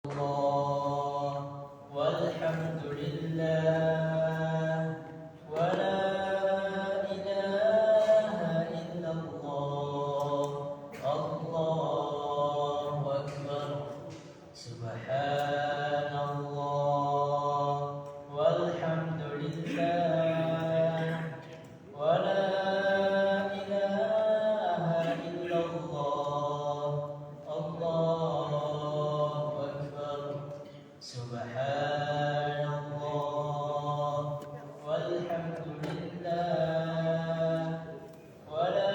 الله والحمد لله ولا إله إلا الله الله أكبر سبحان الله والحمد لله ولا إله إلا الله الله أكبر سبحان الله والحمد لله ولا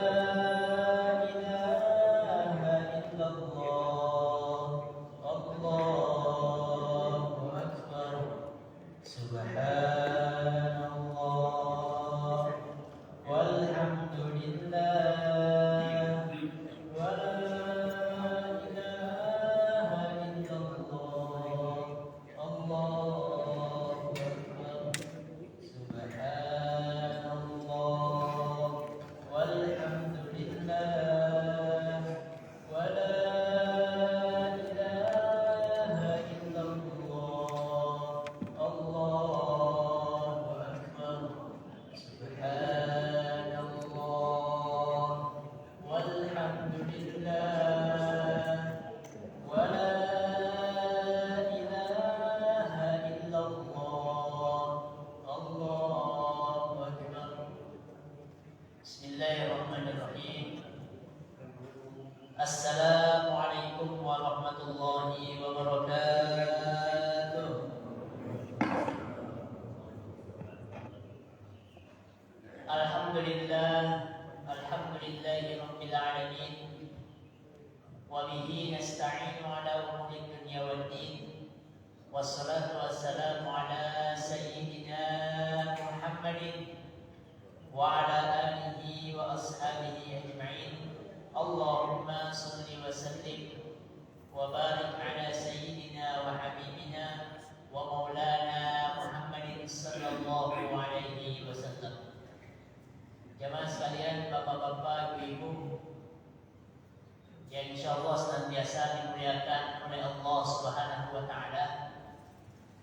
إله إلا الله الله أكبر سبحان الله والحمد لله ولا إله إلا الله الله أكبر سبحان الله والحمد لله ولا إله إلا الله الله أكبر سبحان الله والحمد لله ولا إله إلا الله الله أكبر بسم الله الرحمن الرحيم السلام عليكم ورحمة الله وبركاته الحمد لله رب العالمين وبه نستعين على أمور الدنيا والدين والصلاة والسلام على سيدنا محمد وعلى آله وأصحابه أجمعين اللهم صل وسلم وبارك على سيدنا وحبيبنا ومولانا محمد صلى الله عليه وسلم. Jamaah sekalian, bapak-bapak, ibu-ibu yang insyaallah senantiasa dimuliakan oleh Allah Subhanahu wa taala.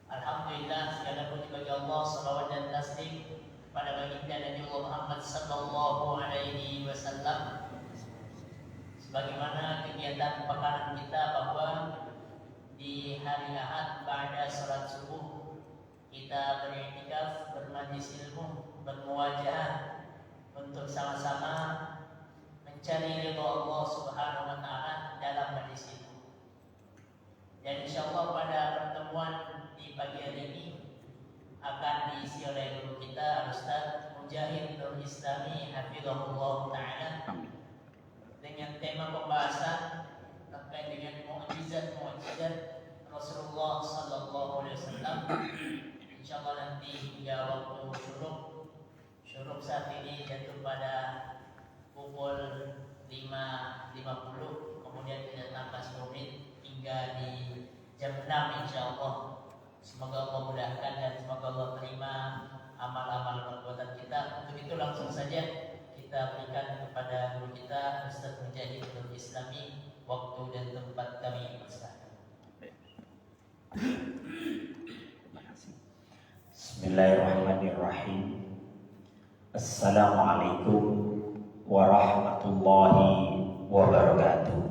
Alhamdulillah, segala puji bagi Allah, salawat dan taslim pada baginda Nabi Muhammad sallallahu alaihi wasallam. Sebagaimana kegiatan pekan kita bahwa di hari Ahad ba'da salat subuh kita beriktikaf, bermajlis ilmu, bermuwajahah untuk sama-sama mencari ridha Allah Subhanahu wa taala dalam majlis itu. Dan insyaallah pada pertemuan di pagi hari ini akan diisi oleh guru kita Ustaz Mujahid Nur Islami hafizahullah taala dengan tema pembahasan terkait dengan mukjizat Rasulullah sallallahu alaihi wasallam. Insyaallah nanti hingga waktu syuruk saat ini jatuh pada pukul 5.50, kemudian kita tambah 10 menit hingga di jam 6 insyaallah. Semoga Allah mudahkan dan semoga Allah terima amal-amal perbuatan kita. Untuk itu langsung saja kita berikan kepada guru kita Ustaz Mujahid Nur Islami waktu dan tempat kami persilakan. Bismillahirrahmanirrahim. Assalamualaikum warahmatullahi wabarakatuh.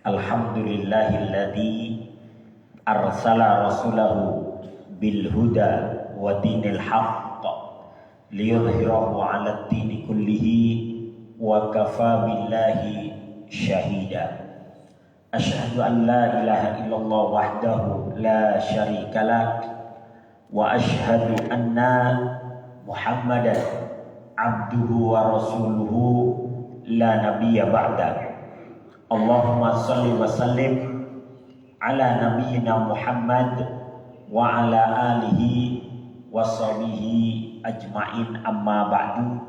Alhamdulillahilladzi arsala rasulahu bil huda wa dinil haqq liyudhhirahu 'alad dini kullihi wa kafa billahi syahida. Asyhadu an la ilaha illallah wahdahu la syarikalah wa asyhadu anna Muhammadan abduhu wa rasuluhu la nabiyya ba'da. Allahumma salli wa sallim ala nabiyyina Muhammad wa ala alihi wa sahbihi ajma'in, amma ba'du.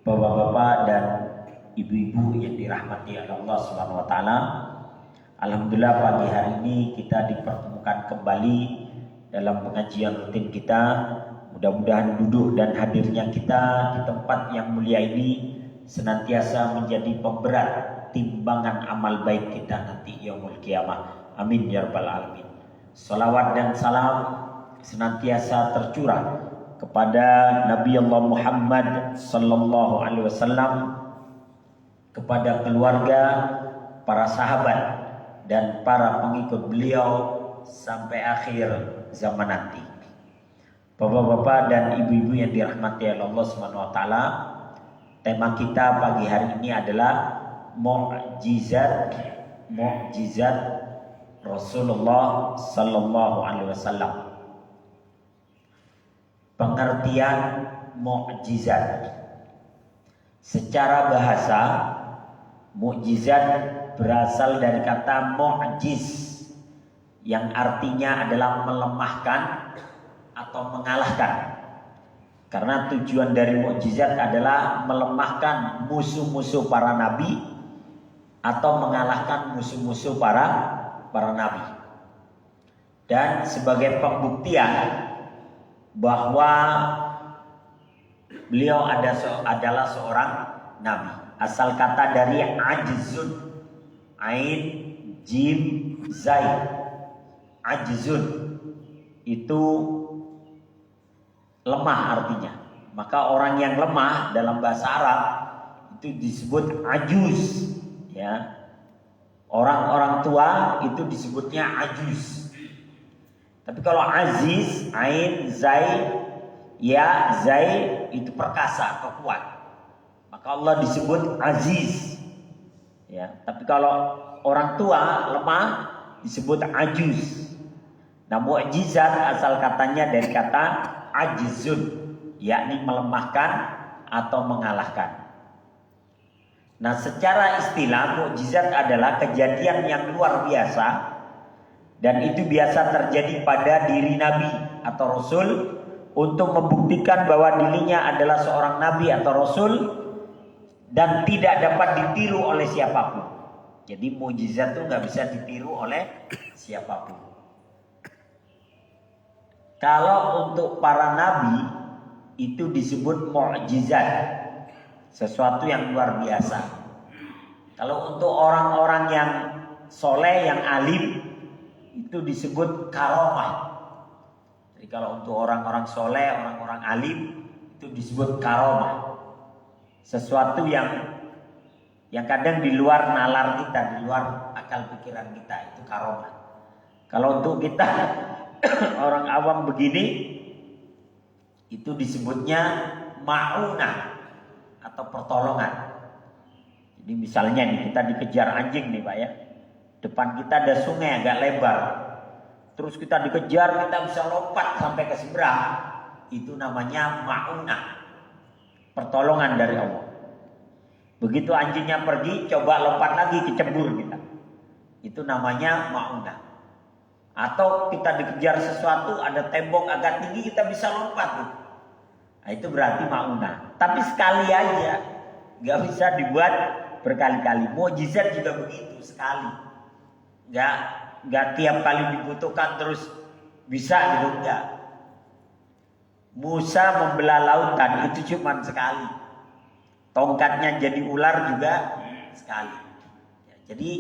Bapak-bapak dan ibu-ibu yang dirahmati oleh Allah Subhanahu wa taala, alhamdulillah pagi hari ini kita dipertemukan kembali dalam pengajian rutin kita. Mudah-mudahan duduk dan hadirnya kita di tempat yang mulia ini senantiasa menjadi pemberat timbangan amal baik kita nanti yaumul qiyamah. Amin ya rabbal alamin. Salawat dan salam senantiasa tercurah kepada Nabi Allah Muhammad sallallahu alaihi wasallam, kepada keluarga, para sahabat dan para pengikut beliau sampai akhir zaman nanti. Bapak-bapak dan ibu-ibu yang dirahmati Allah Subhanahu wa taala, tema kita pagi hari ini adalah mukjizat Rasulullah sallallahu alaihi wasallam. Pengertian mukjizat. Secara bahasa, mukjizat berasal dari kata mu'jiz yang artinya adalah melemahkan atau mengalahkan. Karena tujuan dari mukjizat adalah melemahkan musuh-musuh para nabi atau mengalahkan musuh-musuh para nabi. Dan sebagai pembuktian bahwa beliau adalah seorang nabi. Asal kata dari ajzun, ain, jim, zai. Ajzun itu lemah artinya. Maka orang yang lemah dalam bahasa Arab itu disebut ajuz, ya. Orang-orang tua itu disebutnya ajuz. Tapi kalau aziz, ain, zai, ya, zai itu perkasa atau kuat. Maka Allah disebut aziz. Ya, tapi kalau orang tua lemah disebut ajuz. Nah, mukjizat asal katanya dari kata ajzun, yakni melemahkan atau mengalahkan. Nah, secara istilah mukjizat adalah kejadian yang luar biasa dan itu biasa terjadi pada diri nabi atau rasul untuk membuktikan bahwa dirinya adalah seorang nabi atau rasul dan tidak dapat ditiru oleh siapapun. Jadi mukjizat itu nggak bisa ditiru oleh siapapun. Kalau untuk para nabi itu disebut mukjizat, sesuatu yang luar biasa. Kalau untuk orang-orang yang soleh, yang alim, itu disebut karomah. Jadi kalau untuk orang-orang soleh, orang-orang alim, itu disebut karomah. Sesuatu yang kadang di luar nalar kita, di luar akal pikiran kita, itu karomah. Kalau untuk kita orang awam begini, itu disebutnya ma'unah atau pertolongan. Jadi misalnya nih, kita dikejar anjing nih Pak ya. Depan kita ada sungai agak lebar. Terus kita dikejar, kita bisa lompat sampai ke seberang. Itu namanya ma'unah, pertolongan dari Allah. Begitu anjingnya pergi, coba lompat lagi kecebur kita. Itu namanya ma'unah. Atau kita dikejar sesuatu, ada tembok agak tinggi, kita bisa lompat tuh. Nah, itu berarti ma'unah. Tapi sekali aja, gak bisa dibuat berkali-kali. Mukjizat juga begitu, sekali. Gak tiap kali dibutuhkan terus bisa gitu, enggak. Musa membelah lautan itu cuma sekali. Tongkatnya jadi ular juga sekali. Ya, jadi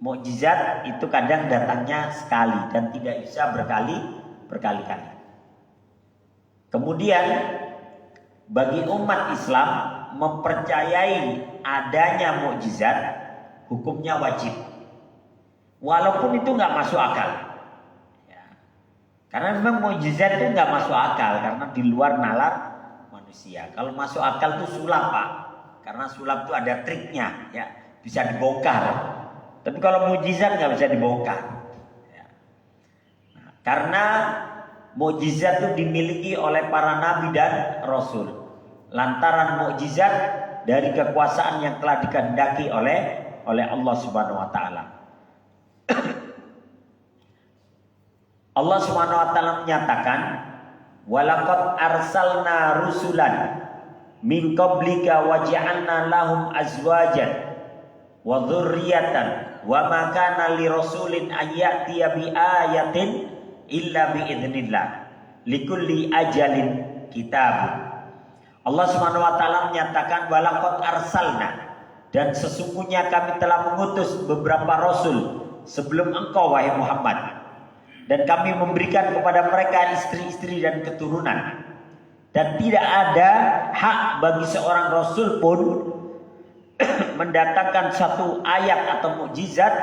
mukjizat itu kadang datangnya sekali dan tidak bisa berkali-kali. Kemudian bagi umat Islam mempercayai adanya mukjizat hukumnya wajib. Walaupun itu nggak masuk akal. Ya. Karena memang mukjizat itu nggak masuk akal karena di luar nalar manusia. Kalau masuk akal itu sulap Pak. Karena sulap itu ada triknya, ya bisa dibongkar. Tapi kalau mukjizat nggak bisa dibongkar. Ya. Nah, karena mukjizat itu dimiliki oleh para nabi dan rasul. Lantaran mukjizat dari kekuasaan yang telah dikehendaki oleh Allah Subhanahu wa taala. Allah Subhanahu wa taala menyatakan, "Walaqad arsalna rusulan min qablika wa ja'alna lahum azwajan wa dzurriyyatan wa ma kana li rasulin an ya'tiya bi ayatin illa bi idznillah likulli ajalin kitab." Allah Subhanahu wa taala menyatakan walaqad arsalna, dan sesungguhnya kami telah mengutus beberapa rasul sebelum engkau wahai Muhammad, dan kami memberikan kepada mereka istri-istri dan keturunan, dan tidak ada hak bagi seorang rasul pun mendatangkan satu ayat atau mukjizat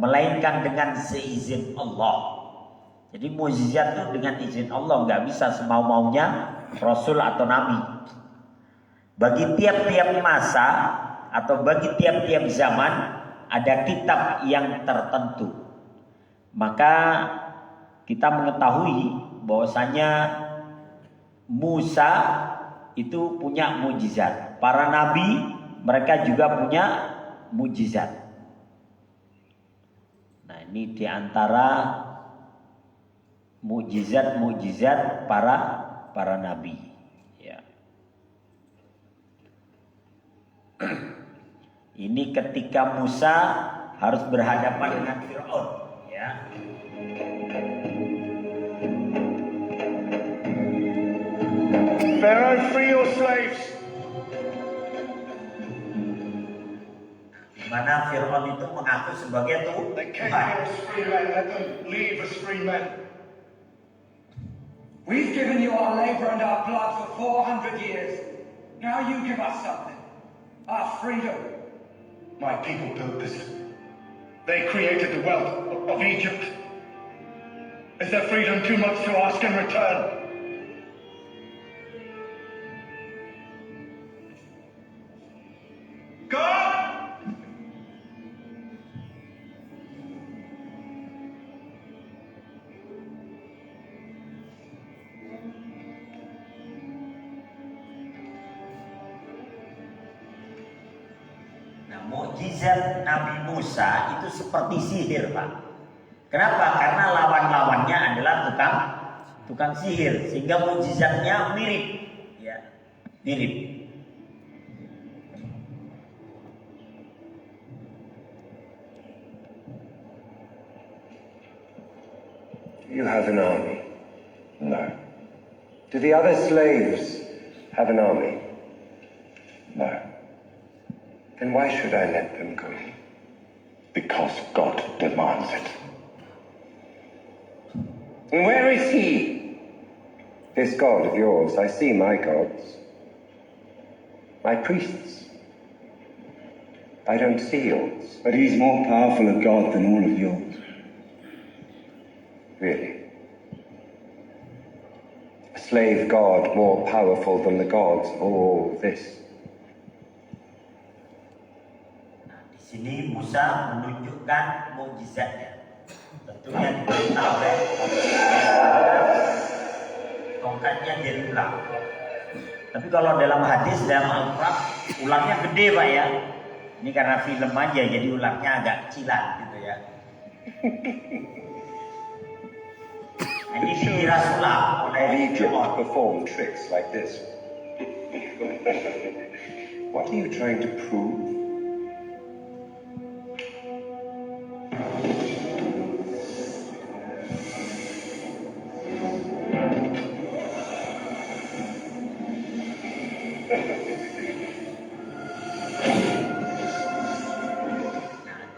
melainkan dengan seizin Allah. Jadi mukjizat itu dengan izin Allah, nggak bisa semau-maunya rasul atau nabi. Bagi tiap-tiap masa atau bagi tiap-tiap zaman ada kitab yang tertentu. Maka kita mengetahui bahwasanya Musa itu punya mukjizat. Para nabi mereka juga punya mukjizat. Nah, ini diantara mukjizat para nabi. Ya. Ini ketika Musa harus berhadapan dengan Fir'aun. Ya. Pharaoh, free your slaves. Di mana Fir'aun itu mengaku sebagai They came Tuhan. here as free men. Let them leave as free men. We've given you our labor and our blood for 400 years. Now you give us something. Our freedom. My people built this. They created the wealth of Egypt. Is their freedom too much to ask in return? God! Nah, mukjizat Nabi Musa itu seperti sihir, Pak. Kenapa? Karena lawan-lawannya adalah tukang sihir, sehingga mukjizatnya mirip, ya, mirip. You have an army? No. Do the other slaves have an army? No. Then why should I let them go? Because God demands it. And where is he? This God of yours, I see my gods. My priests. I don't see yours. But he's more powerful a God than all of yours. Really? A slave god more powerful than the gods of all this. Nah, di sini Musa menunjukkan mukjizatnya. Tentunya diperintah oleh tongkatnya jadi ulang. Tapi kalau dalam hadis, dalam Al-Quran, ulangnya gede, Pak, ya. Ini karena film aja, jadi ulangnya agak kecilan gitu ya. Nah, ini dikira sulap oleh Of Egypt Fir'aun. perform tricks like this. What are you trying to prove?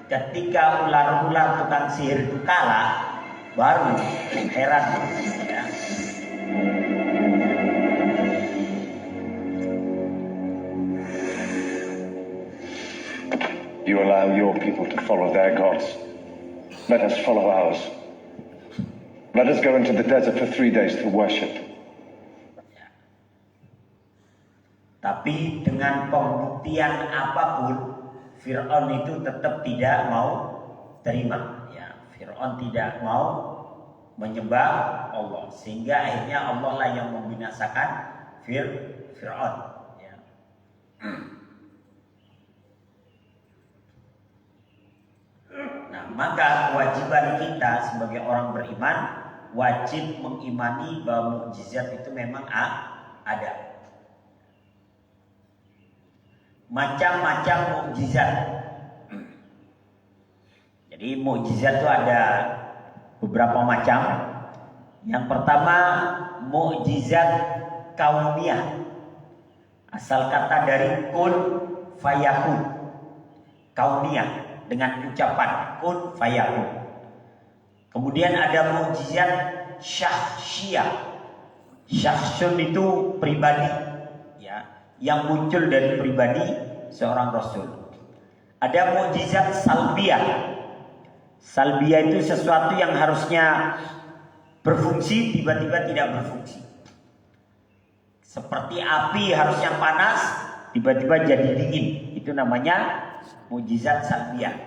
Ketika ular-ular tukang sihir itu kalah, baru heran ya. You allow your people to follow their gods. Let us follow ours. Let us go into the desert for 3 days to worship. Tapi dengan pembuktian apapun, Fir'aun itu tetap tidak mau terima. Ya, Fir'aun tidak mau menyembah Allah, sehingga akhirnya Allah lah yang membinasakan Fir'aun. Ya. Nah, maka kewajiban kita sebagai orang beriman wajib mengimani bahwa mukjizat itu memang ada. Macam-macam mukjizat. Jadi mukjizat itu ada beberapa macam. Yang pertama mukjizat kauniyah. Asal kata dari kun fayakun, kauniyah, dengan ucapan kun fayakun. Kemudian ada mukjizat syahsyiyah. Syahsyun itu pribadi, ya, yang muncul dari pribadi seorang rasul. Ada mukjizat salbiyah. Salbiyah itu sesuatu yang harusnya berfungsi tiba-tiba tidak berfungsi. Seperti api harusnya panas tiba-tiba jadi dingin. Itu namanya mukjizat salbiyah.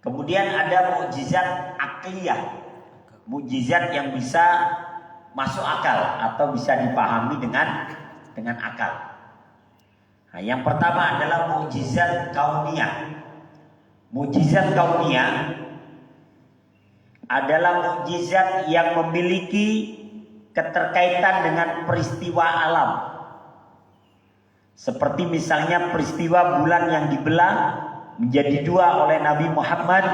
Kemudian ada mukjizat akliyah. Mukjizat yang bisa masuk akal atau bisa dipahami dengan akal. Nah, yang pertama adalah mukjizat kauniyah. Mukjizat kauniyah adalah mukjizat yang memiliki keterkaitan dengan peristiwa alam. Seperti misalnya peristiwa bulan yang dibelah menjadi dua oleh Nabi Muhammad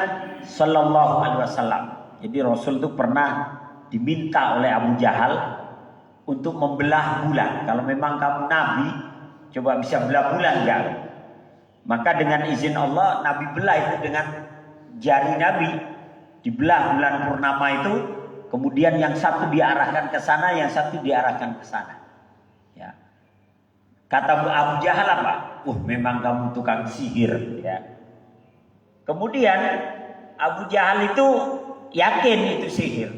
sallallahu alaihi wasallam. Jadi Rasul itu pernah diminta oleh Abu Jahal untuk membelah bulan. Kalau memang kamu Nabi, coba bisa belah bulan enggak? Maka dengan izin Allah, Nabi belah itu dengan jari Nabi, dibelah bulan purnama itu, kemudian yang satu diarahkan ke sana, yang satu diarahkan ke sana. Ya. Kata Abu Jahal apa? Memang kamu tukang sihir. Ya. Kemudian Abu Jahal itu yakin itu sihir.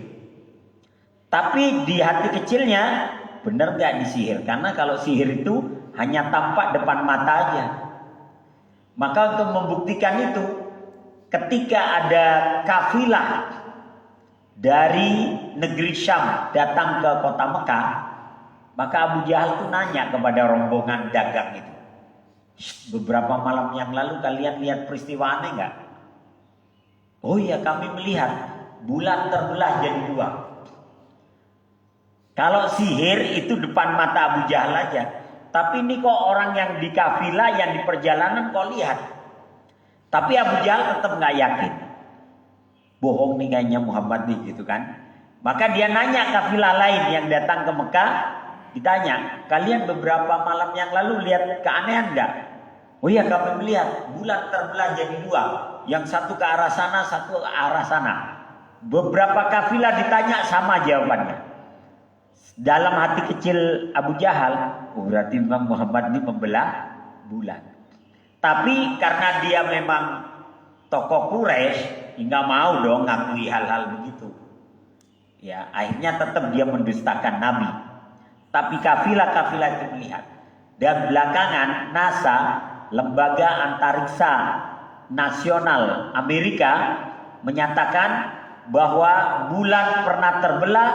Tapi di hati kecilnya benar gak disihir? Karena kalau sihir itu hanya tampak depan mata aja. Maka untuk membuktikan itu, ketika ada kafilah dari negeri Syam datang ke kota Mekah, maka Abu Jahal itu nanya kepada rombongan dagang itu, beberapa malam yang lalu kalian lihat peristiwa aneh gak? Oh iya, kami melihat bulan terbelah jadi dua. Kalau sihir itu depan mata Abu Jahal aja. Tapi ini kok orang yang di kafilah, yang di perjalanan kok lihat. Tapi Abu Jahal tetap gak yakin. Bohong nih kayaknya Muhammad nih gitu kan. Maka dia nanya kafilah lain yang datang ke Mekah. Ditanya, kalian beberapa malam yang lalu lihat keanehan gak? Oh iya, kami melihat bulan terbelah jadi dua. Yang satu ke arah sana, satu ke arah sana. Beberapa kafilah ditanya sama jawabannya. Dalam hati kecil Abu Jahal, berarti Imam Muhammad ini membelah bulan. Tapi karena dia memang tokoh Quraisy, nggak mau dong ngakui hal-hal begitu. Ya, akhirnya tetap dia mendustakan Nabi. Tapi kafilah-kafilah itu melihat. Dan belakangan NASA, Lembaga Antariksa Nasional Amerika, menyatakan bahwa bulan pernah terbelah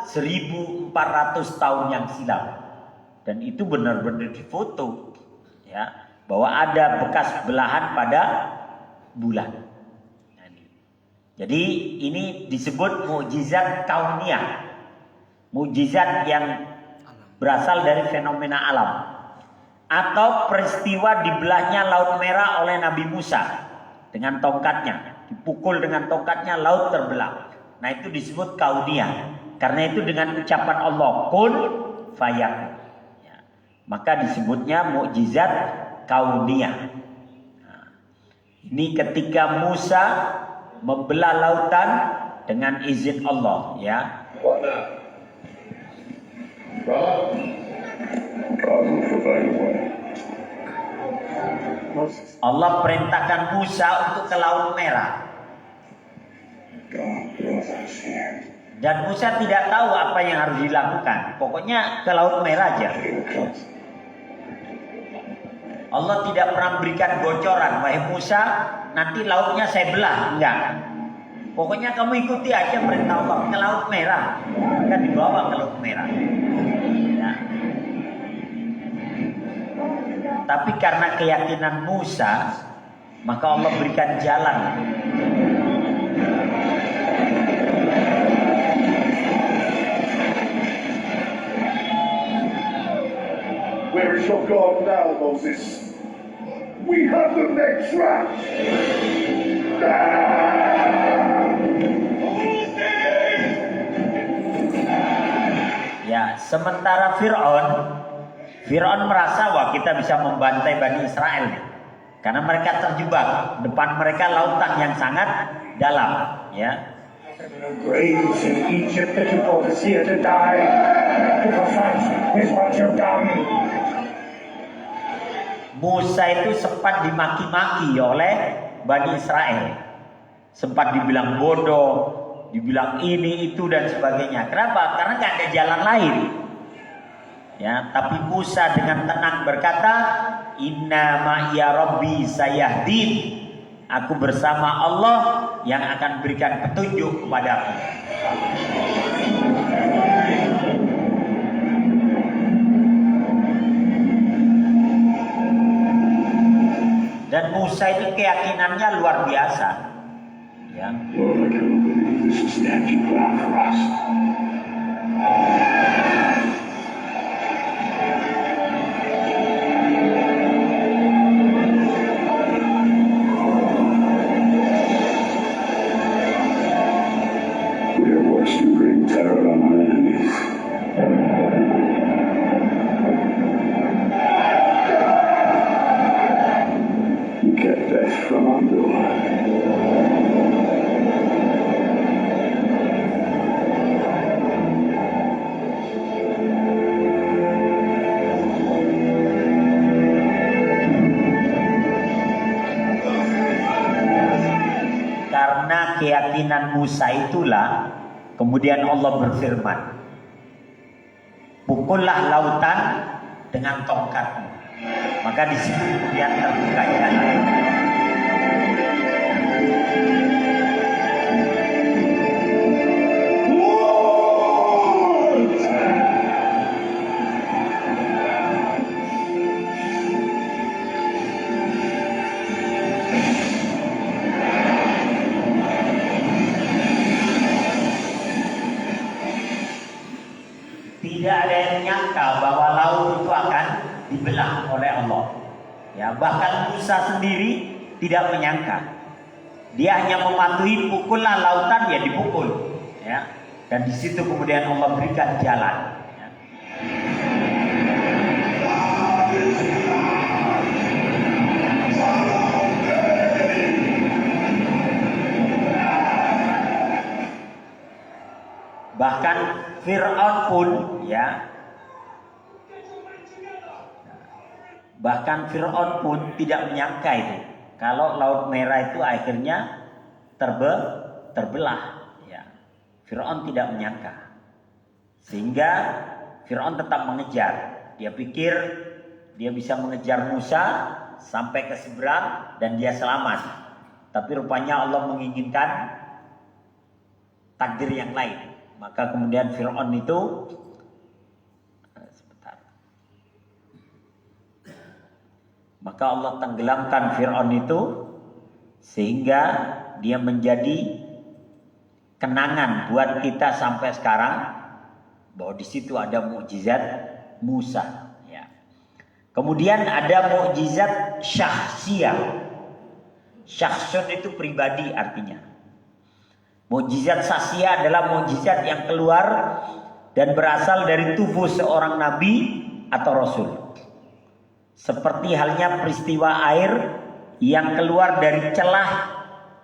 1400 tahun yang silam. Dan itu benar-benar difoto, ya, bahwa ada bekas belahan pada bulan. Jadi ini disebut mukjizat kauniyah, mukjizat yang berasal dari fenomena alam, atau peristiwa dibelahnya Laut Merah oleh Nabi Musa dengan tongkatnya, dipukul dengan tongkatnya laut terbelah. Nah itu disebut kauniyah. Karena itu dengan ucapan Allah kun fayakun, ya, maka disebutnya mukjizat kauniyah. Nah, ini ketika Musa membelah lautan dengan izin Allah, ya. Allah perintahkan Musa untuk ke Laut Merah. Dan Musa tidak tahu apa yang harus dilakukan. Pokoknya ke Laut Merah aja. Allah tidak pernah berikan bocoran, wahai Musa, nanti lautnya saya belah. Enggak. Pokoknya kamu ikuti aja perintah Allah, ke Laut Merah. Kan dibawa ke Laut Merah. Ya. Tapi karena keyakinan Musa, maka Allah berikan jalan. Where is your God now, Moses? We have the next trap. Ya, sementara Fir'aun merasa wah kita bisa membantai Bani Israel nih. Karena mereka terjebak, depan mereka lautan yang sangat dalam, ya. Graves in Egypt that you brought us here to die, because that is what you've done. Musa itu sempat dimaki-maki oleh Bani Israel. Sempat dibilang bodoh, dibilang ini, itu, dan sebagainya. Kenapa? Karena nggak ada jalan lain. Ya, tapi Musa dengan tenang berkata, Inna ma'iya Rabbi sayahdin. Aku bersama Allah yang akan berikan petunjuk kepadaku. Dan Musa itu keyakinannya luar biasa. Ya. Lord, I cannot believe this is the end you plan for us. We have watched you bring terror on our enemies. You kept death from our door. Karena keyakinan Musa itulah kemudian Allah berfirman, pukullah lautan dengan tongkatmu. Maka di situ kemudian terbuka jalan. Tidak ada yang menyangka bahwa laut itu akan dibelah oleh Allah. Ya, bahkan Musa sendiri tidak menyangka. Dia hanya mematuhi pukullah lautan, ya dipukul. Ya, dan di situ kemudian Allah berikan jalan. Ya. Bahkan Fir'aun pun, ya, bahkan Fir'aun pun tidak menyangka itu kalau Laut Merah itu akhirnya terbelah. Ya. Fir'aun tidak menyangka, sehingga Fir'aun tetap mengejar. Dia pikir dia bisa mengejar Musa sampai ke seberang dan dia selamat. Tapi rupanya Allah menginginkan takdir yang lain. Maka kemudian Fir'aun itu maka Allah tenggelamkan Fir'aun itu sehingga dia menjadi kenangan buat kita sampai sekarang bahwa di situ ada mukjizat Musa. Ya. Kemudian ada mukjizat syahsiyah. Syahsun itu pribadi artinya. Mukjizat sahsiyah adalah mukjizat yang keluar dan berasal dari tubuh seorang nabi atau rasul. Seperti halnya peristiwa air yang keluar dari celah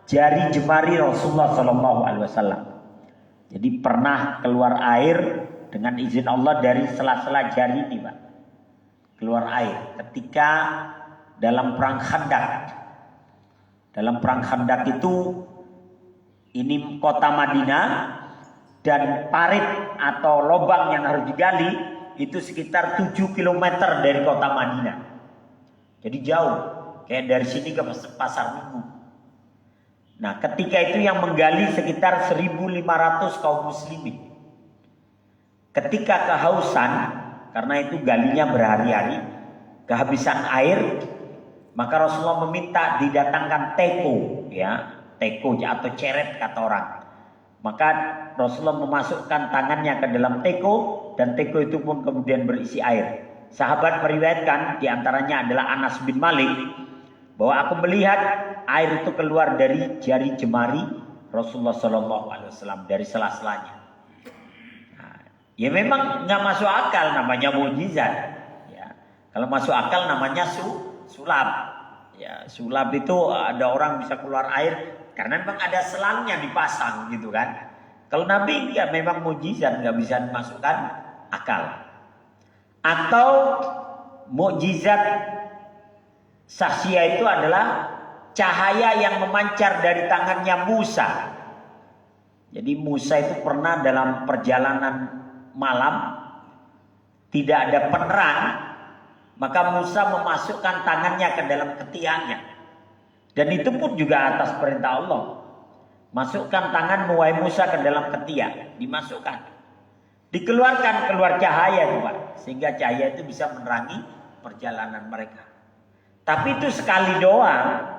jari jemari Rasulullah SAW. Jadi pernah keluar air dengan izin Allah dari sela-sela jari ini, Pak. Keluar air ketika dalam perang Khandaq. Dalam perang Khandaq itu ini kota Madinah dan parit atau lubang yang harus digali itu sekitar 7 km dari kota Madinah. Jadi jauh, kayak dari sini ke Pasar Minggu. Nah, ketika itu yang menggali sekitar 1.500 kaum muslimin. Ketika kehausan, karena itu galinya berhari-hari, kehabisan air, maka Rasulullah meminta didatangkan teko, ya. Teko atau ceret kata orang. Maka Rasulullah memasukkan tangannya ke dalam teko dan teko itu pun kemudian berisi air. Sahabat meriwayatkan diantaranya adalah Anas bin Malik bahwa aku melihat air itu keluar dari jari jemari Rasulullah SAW dari sela-selanya. Nah, ya memang nggak masuk akal namanya mukjizat. Ya. Kalau masuk akal namanya sulap. Ya, sulap itu ada orang bisa keluar air karena memang ada selangnya dipasang gitu kan. Kalau Nabi dia memang mukjizat, nggak bisa dimasukkan akal. Atau mukjizat Syakhsiyah itu adalah cahaya yang memancar dari tangannya Musa. Jadi Musa itu pernah dalam perjalanan malam tidak ada penerang, maka Musa memasukkan tangannya ke dalam ketiaknya. Dan itu pun juga atas perintah Allah. Masukkan tanganmu wahai Musa ke dalam ketiak, dimasukkan. Dikeluarkan keluar cahaya itu, Pak, sehingga cahaya itu bisa menerangi perjalanan mereka. Tapi itu sekali doang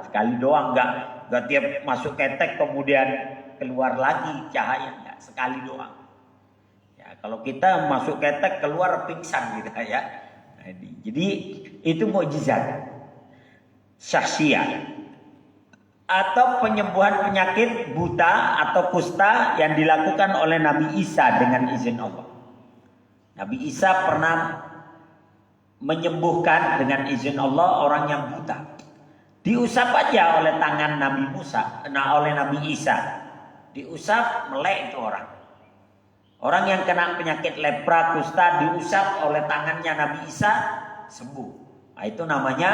nggak tiap masuk ketek kemudian keluar lagi cahaya, enggak, sekali doang. Ya, kalau kita masuk ketek keluar pingsan gitu ya. Nah, jadi itu mukjizat Syakhsiyah. Atau penyembuhan penyakit buta atau kusta yang dilakukan oleh Nabi Isa dengan izin Allah. Nabi Isa pernah menyembuhkan dengan izin Allah orang yang buta. Diusap aja oleh tangan Nabi oleh Nabi Isa. Diusap melek itu orang. Orang yang kena penyakit lepra, kusta diusap oleh tangannya Nabi Isa sembuh. Nah, itu namanya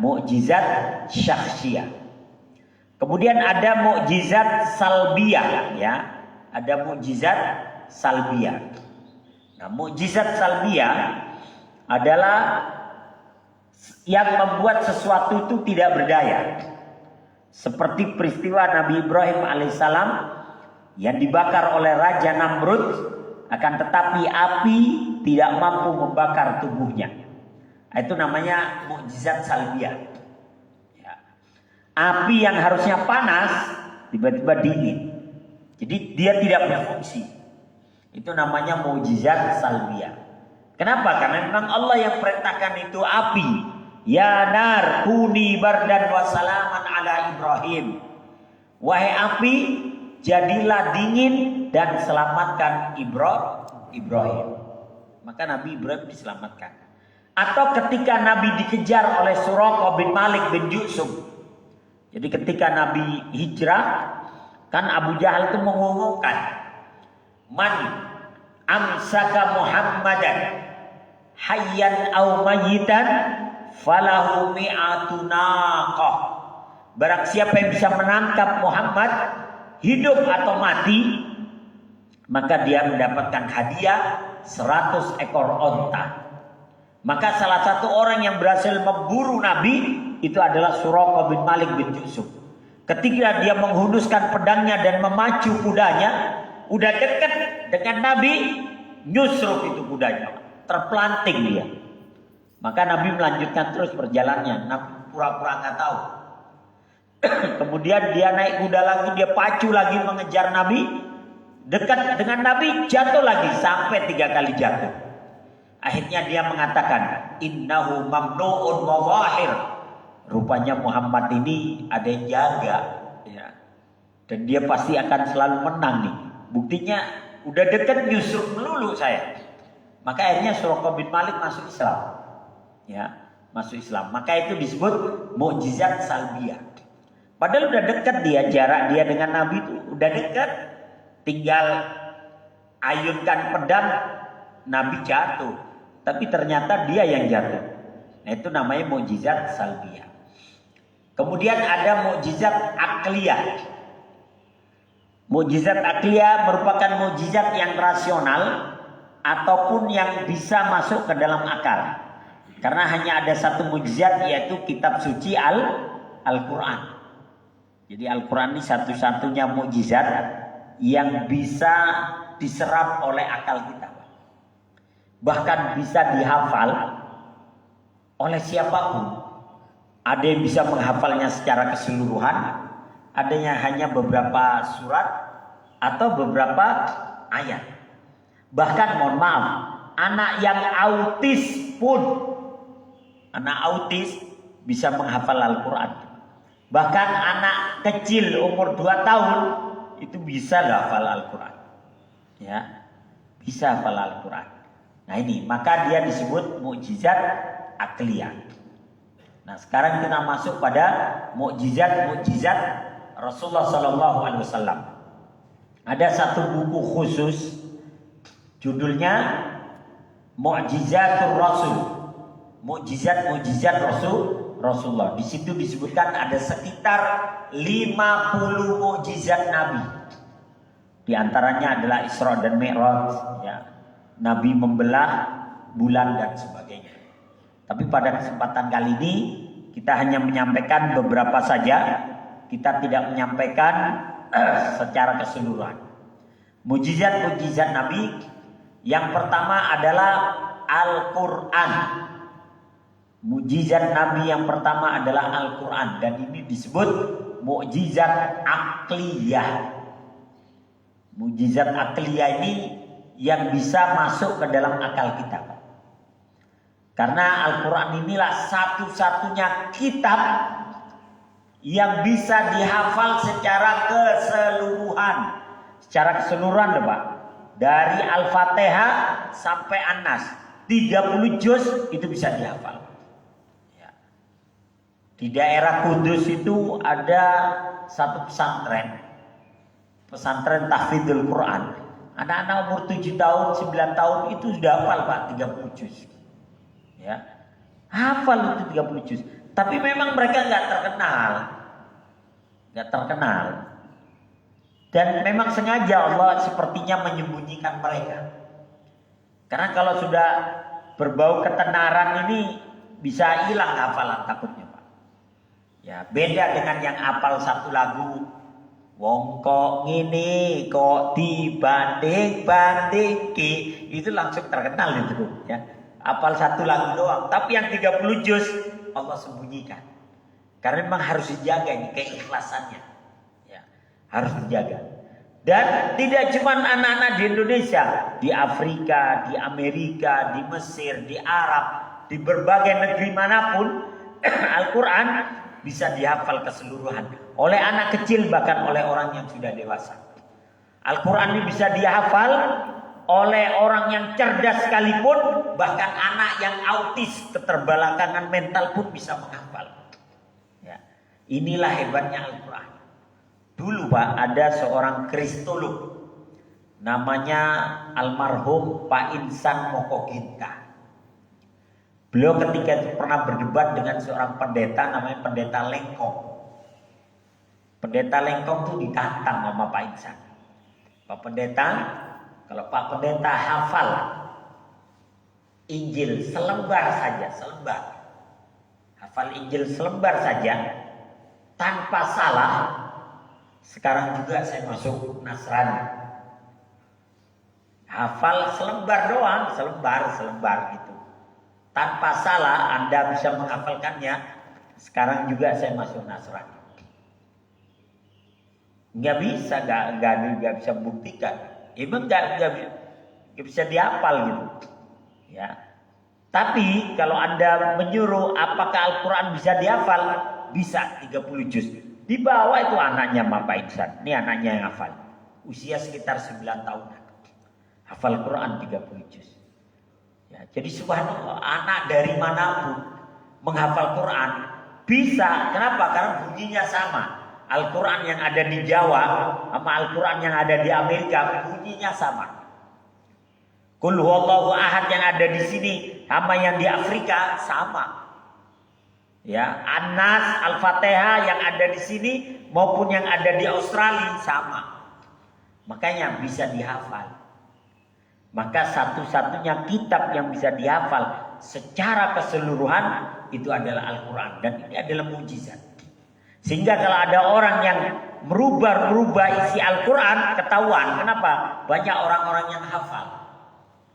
mukjizat Syakhsiyah. Kemudian ada mukjizat salbiyah, ya. Ada mukjizat salbiyah. Nah, mukjizat salbiyah adalah yang membuat sesuatu itu tidak berdaya. Seperti peristiwa Nabi Ibrahim alaihissalam yang dibakar oleh Raja Namrud, akan tetapi api tidak mampu membakar tubuhnya. Itu namanya mukjizat salbiyah. Api yang harusnya panas tiba-tiba dingin. Jadi dia tidak berfungsi. Itu namanya mukjizat salbiyah. Kenapa? Karena memang Allah yang perintahkan itu api. Ya nar kuni bardan wa salaman ala Ibrahim. Wahai api, jadilah dingin dan selamatkan Ibrahim. Maka Nabi Ibrahim diselamatkan. Atau ketika Nabi dikejar oleh Suraqah bin Malik bin Jusum. Jadi ketika Nabi hijrah, kan Abu Jahal itu mengumumkan, man amsaka Muhammadan hayyan aw mayyitan falahu mi'atu naqah. Barang siapa yang bisa menangkap Muhammad hidup atau mati, maka dia mendapatkan hadiah 100 ekor onta. Maka salah satu orang yang berhasil memburu Nabi itu adalah Suraqah bin Malik bin Jusum. Ketika dia menghunuskan pedangnya dan memacu kudanya, udah dekat dengan Nabi, nyusruk itu kudanya, terpelanting dia. Maka Nabi melanjutkan terus perjalanannya. Nabi pura-pura nggak tahu. Kemudian dia naik kuda lagi, dia pacu lagi mengejar Nabi, dekat dengan Nabi, jatuh lagi sampai 3 kali jatuh. Akhirnya dia mengatakan, innahu mamnu'un mawahir. Rupanya Muhammad ini ada yang jaga, ya. Dan dia pasti akan selalu menang nih. Buktinya udah dekat nyusruk melulu saya. Maka akhirnya Suraqah bin Malik masuk Islam. Ya, masuk Islam. Maka itu disebut mukjizat salbiyah. Padahal udah dekat dia, jarak dia dengan Nabi itu udah dekat. Tinggal ayunkan pedang, Nabi jatuh. Tapi ternyata dia yang jatuh. Nah, itu namanya mukjizat salbiyah. Kemudian ada mukjizat akliyah. Mukjizat akliyah merupakan mukjizat yang rasional ataupun yang bisa masuk ke dalam akal. Karena hanya ada satu mukjizat, yaitu kitab suci Al-Quran. Jadi Al-Quran ini satu-satunya mukjizat yang bisa diserap oleh akal kita. Bahkan bisa dihafal oleh siapapun. Ada yang bisa menghafalnya secara keseluruhan, adanya hanya beberapa surat atau beberapa ayat. Bahkan mohon maaf, anak yang autis pun, anak autis bisa menghafal Al-Quran. Bahkan anak kecil umur 2 tahun itu bisa hafal Al-Quran. Ya, bisa hafal Al-Quran. Nah ini, maka dia disebut mukjizat akliyah. Nah, sekarang kita masuk pada mukjizat Rasulullah Sallallahu Alaihi Wasallam. Ada satu buku khusus, judulnya Mukjizatur Rasul. Mukjizat Rasulullah. Di situ disebutkan ada sekitar 50 mukjizat Nabi. Di antaranya adalah Isra dan Mi'raj, ya. Nabi membelah bulan dan sebagainya. Tapi pada kesempatan kali ini kita hanya menyampaikan beberapa saja. Kita tidak menyampaikan secara keseluruhan. Mukjizat Nabi yang pertama adalah Al-Quran. Mukjizat Nabi yang pertama adalah Al-Quran, dan ini disebut mukjizat akliyah. Mukjizat akliyah ini yang bisa masuk ke dalam akal kita. Karena Al-Quran inilah satu-satunya kitab yang bisa dihafal secara keseluruhan. Secara keseluruhan loh Pak. Dari Al-Fatihah sampai An-Nas, 30 juz itu bisa dihafal. Ya. Di daerah Kudus itu ada satu pesantren tahfidzul Quran. Anak-anak umur 7 tahun, 9 tahun itu sudah hafal Pak 30 juz. Ya. Hafal itu 30 juz. Tapi memang mereka nggak terkenal. Dan memang sengaja Allah sepertinya menyembunyikan mereka. Karena kalau sudah berbau ketenaran ini bisa hilang hafalan takutnya Pak. Ya, beda dengan yang hafal satu lagu. Wong kok ngene kok dibanding-bandingke, itu langsung terkenal itu ya. Hafal satu lagu doang, tapi yang 30 juz Allah sembunyikan. Karena memang harus dijaga ini keikhlasannya. Harus dijaga. Dan tidak cuma anak-anak di Indonesia, di Afrika, di Amerika, di Mesir, di Arab, di berbagai negeri manapun Al-Quran bisa dihafal keseluruhan oleh anak kecil, bahkan oleh orang yang sudah dewasa. Al-Quran ini bisa dihafal oleh orang yang cerdas sekalipun, bahkan anak yang autis, keterbelakangan mental pun bisa menghafal. Ya. Inilah hebatnya Al-Quran. Dulu Pak, ada seorang kristolog namanya almarhum Pak Insan Mokoginta. Beliau ketika itu pernah berdebat dengan seorang pendeta namanya Pendeta Lengkong. Pendeta Lengkong itu ditantang sama Pak Insan. Pak Pendeta, kalau Pak Pendeta hafal Injil selembar saja, hafal Injil selembar saja tanpa salah, sekarang juga saya masuk Nasrani. Hafal selembar doang, selembar gitu. Tanpa salah Anda bisa menghafalkannya. Sekarang juga saya masuk Nasrani. Nggak bisa membuktikan. Emang nggak bisa dihafal gitu. Ya. Tapi kalau Anda menyuruh apakah Al-Quran bisa dihafal, bisa 30 juz. Di bawah itu anaknya Bapak Insan. Ini anaknya yang hafal. Usia sekitar 9 tahun. Hafal Quran 30 juz. Ya, jadi subhanallah, anak dari manapun menghafal Quran bisa. Kenapa? Karena bunyinya sama. Al-Quran yang ada di Jawa sama Al-Quran yang ada di Amerika bunyinya sama. Qul huwallahu ahad yang ada di sini sama yang di Afrika sama. Ya, An-Nas, Al-Fatihah yang ada di sini maupun yang ada di Australia sama. Makanya bisa dihafal. Maka satu-satunya kitab yang bisa dihafal secara keseluruhan itu adalah Al-Quran, dan ini adalah mukjizat. Sehingga kalau ada orang yang merubah isi Al-Quran, ketahuan. Kenapa? Banyak orang-orang yang hafal.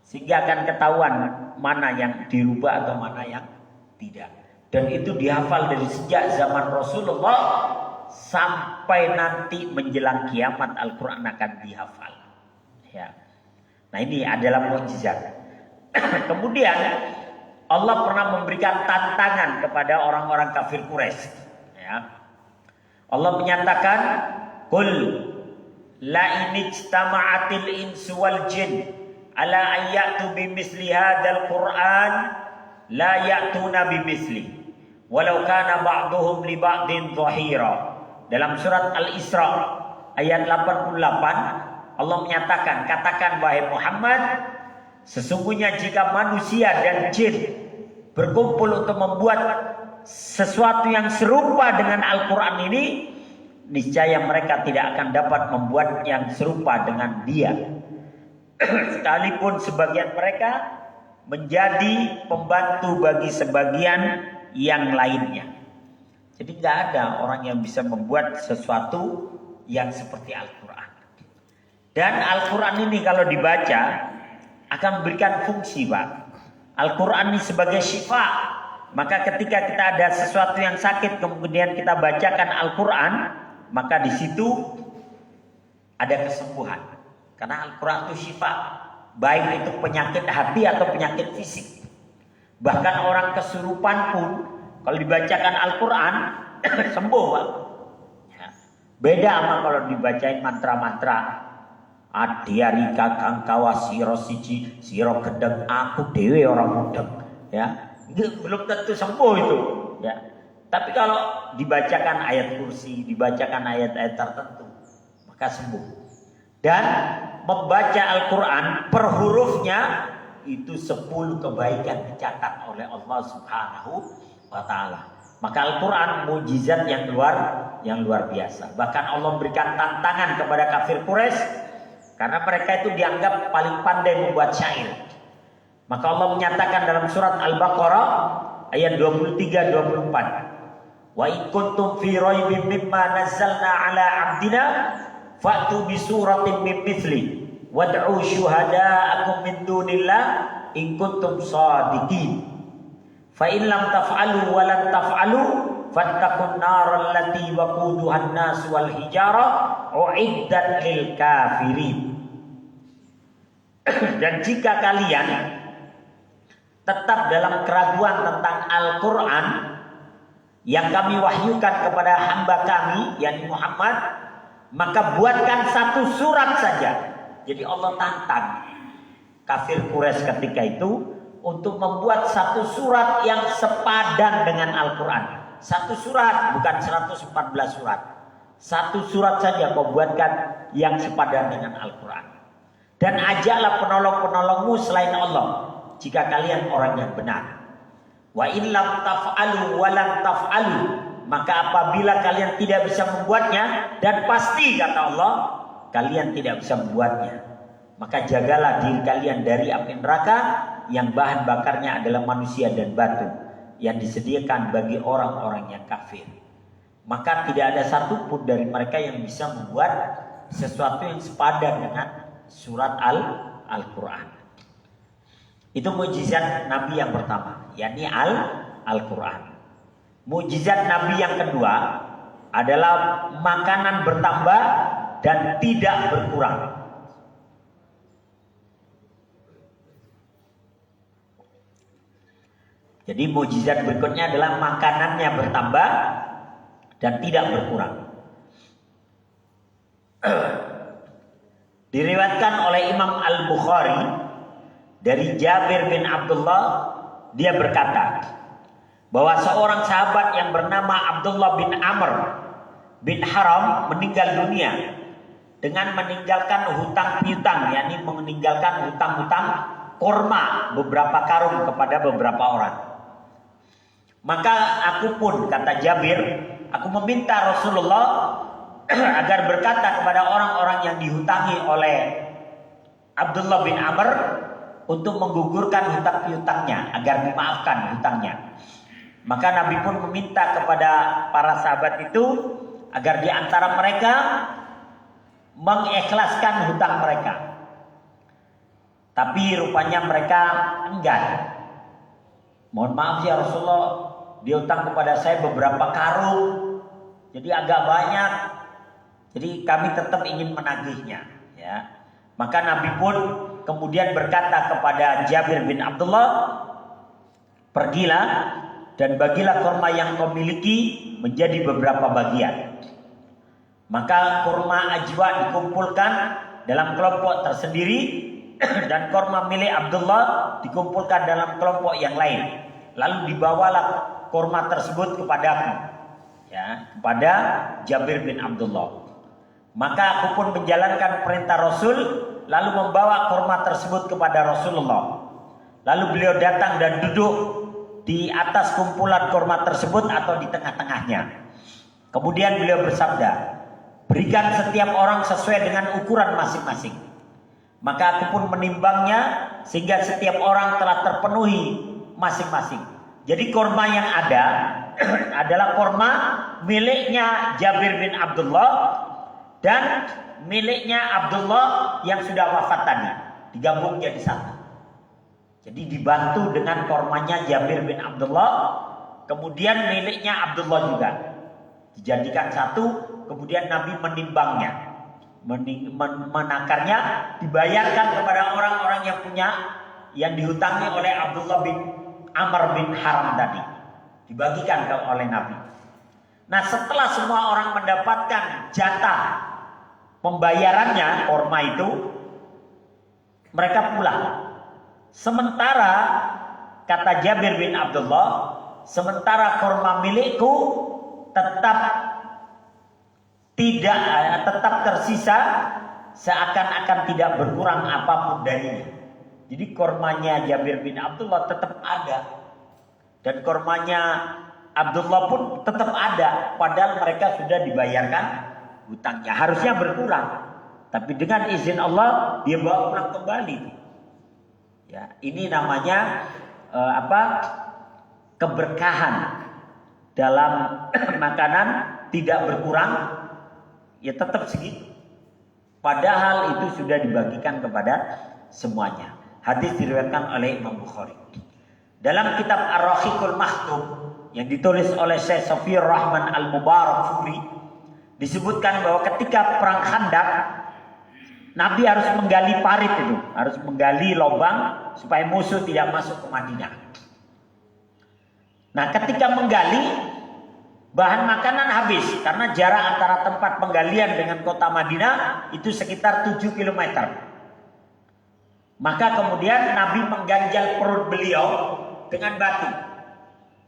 Sehingga akan ketahuan mana yang dirubah atau mana yang tidak. Dan itu dihafal dari sejak zaman Rasulullah sampai nanti menjelang kiamat Al-Quran akan dihafal. Ya. Nah, ini adalah mukjizat. Kemudian Allah pernah memberikan tantangan kepada orang-orang kafir Quraisy. Ya. Allah menyatakan, "Qul la in ijtama'atil insu wal jin ala ayyatu bimithli hadzal Qur'an la ya'tuna bimithli walau kana ba'duhum li ba'din dhahira. Dalam surat Al-Isra ayat 88 Allah menyatakan, katakan wahai Muhammad, sesungguhnya jika manusia dan jin berkumpul untuk membuat sesuatu yang serupa dengan Al-Quran ini, niscaya mereka tidak akan dapat membuat yang serupa dengan dia. Sekalipun sebagian mereka menjadi pembantu bagi sebagian yang lainnya. Jadi nggak ada orang yang bisa membuat sesuatu yang seperti Al-Quran. Dan Al-Quran ini kalau dibaca akan memberikan fungsi, Pak. Al-Quran ini sebagai syifa. Maka ketika kita ada sesuatu yang sakit kemudian kita bacakan Al-Quran, maka di situ ada kesembuhan. Karena Al-Quran itu syifa, baik itu penyakit hati atau penyakit fisik. Bahkan orang kesurupan pun kalau dibacakan Al-Quran sembuh, Pak. Ya. Beda sama kalau dibacain mantra-mantra. Adiarika kang kawas siro siji siro gedeng aku dewe orang mudeng. Ya, belum tentu sembuh itu. Ya. Tapi kalau dibacakan ayat kursi, dibacakan ayat-ayat tertentu, maka sembuh. Dan membaca Al-Quran per hurufnya itu 10 kebaikan dicatat oleh Allah Subhanahu wa Ta'ala. Maka Al-Quran mukjizat yang luar biasa. Bahkan Allah berikan tantangan kepada kafir Quraisy karena mereka itu dianggap paling pandai membuat syair. Maka Allah menyatakan dalam surat Al-Baqarah ayat 23-24, wa in kuntum fi raibin mimma nazzalna ala 'abdina fa'tu bi suratin min mithli wad'u syuhada'akum min dunillah in kuntum shadiqin. Fa in lam taf'alu wa lan taf'alu fattaqun naral lati waquduhan nas wal hijara uiddat lil kafirin. Dan jika kalian tetap dalam keraguan tentang Al-Quran yang kami wahyukan kepada hamba kami, yakni Muhammad, maka buatkan satu surat saja. Jadi Allah tantang kafir Quraisy ketika itu untuk membuat satu surat yang sepadan dengan Al-Quran. Satu surat, bukan 114 surat. Satu surat saja kau buatkan yang sepadan dengan Al-Quran. Dan ajaklah penolong-penolongmu selain Allah jika kalian orang yang benar. Wa in lam taf'alu wa lan taf'alu, maka apabila kalian tidak bisa membuatnya, dan pasti kata Allah kalian tidak bisa membuatnya, maka jagalah diri kalian dari api neraka yang bahan bakarnya adalah manusia dan batu yang disediakan bagi orang-orang yang kafir. Maka tidak ada satupun dari mereka yang bisa membuat sesuatu yang sepadan dengan surat Al-Quran. Itu mukjizat Nabi yang pertama, yakni Al-Quran. Mukjizat Nabi yang kedua adalah makanan bertambah dan tidak berkurang. Jadi mukjizat berikutnya adalah makanannya bertambah dan tidak berkurang. Diriwayatkan oleh Imam Al-Bukhari dari Jabir bin Abdullah, dia berkata bahwa seorang sahabat yang bernama Abdullah bin Amr bin Haram meninggal dunia dengan meninggalkan hutang piutang, yakni meninggalkan hutang-hutang kurma beberapa karung kepada beberapa orang. Maka aku pun, kata Jabir, aku meminta Rasulullah agar berkata kepada orang-orang yang dihutangi oleh Abdullah bin Amr untuk menggugurkan hutang piutangnya agar dimaafkan hutangnya. Maka Nabi pun meminta kepada para sahabat itu agar di antara mereka mengikhlaskan hutang mereka. Tapi rupanya mereka enggan. Mohon maaf ya Rasulullah, dia hutang kepada saya beberapa karung, jadi agak banyak. Jadi kami tetap ingin menagihnya, ya. Maka Nabi pun kemudian berkata kepada Jabir bin Abdullah, pergilah dan bagilah kurma yang kau miliki menjadi beberapa bagian. Maka kurma ajwa dikumpulkan dalam kelompok tersendiri dan kurma milik Abdullah dikumpulkan dalam kelompok yang lain. Lalu dibawalah kurma tersebut kepadaku, ya, kepada Jabir bin Abdullah. Maka aku pun menjalankan perintah Rasul, lalu membawa kurma tersebut kepada Rasulullah. Lalu beliau datang dan duduk di atas kumpulan kurma tersebut atau di tengah-tengahnya. Kemudian beliau bersabda, berikan setiap orang sesuai dengan ukuran masing-masing. Maka aku pun menimbangnya sehingga setiap orang telah terpenuhi masing-masing. Jadi kurma yang ada adalah kurma miliknya Jabir bin Abdullah dan miliknya Abdullah yang sudah wafat tadi. Digabung jadi satu. Jadi dibantu dengan kurmanya Jabir bin Abdullah, kemudian miliknya Abdullah juga. Dijadikan satu, kemudian Nabi menimbangnya, menakarnya, dibayarkan kepada orang-orang yang punya, yang dihutangi oleh Abdullah bin Amr bin Haram tadi. Dibagikan oleh Nabi. Nah, setelah semua orang mendapatkan jatah pembayarannya, kurma itu, mereka pulang. Sementara, kata Jabir bin Abdullah, sementara kurma milikku tetap tersisa, seakan-akan tidak berkurang apapun darinya. Jadi kurmanya Jabir bin Abdullah tetap ada, dan kurmanya Abdullah pun tetap ada, padahal mereka sudah dibayarkan hutangnya. Harusnya berkurang, tapi dengan izin Allah dia bawa pulang kembali. Ya, ini namanya keberkahan dalam makanan, tidak berkurang, ya tetap segitu. Padahal itu sudah dibagikan kepada semuanya. Hadis diriwayatkan oleh Imam Bukhari. Dalam kitab Ar-Rahiqul Maktum yang ditulis oleh Syekh Safiyur Rahman Al-Mubarakfuri, disebutkan bahwa ketika perang Khandaq, Nabi harus menggali parit itu, harus menggali lubang supaya musuh tidak masuk ke Madinah. Nah, ketika menggali, bahan makanan habis karena jarak antara tempat penggalian dengan kota Madinah itu sekitar 7 km. Maka kemudian Nabi mengganjal perut beliau dengan batu.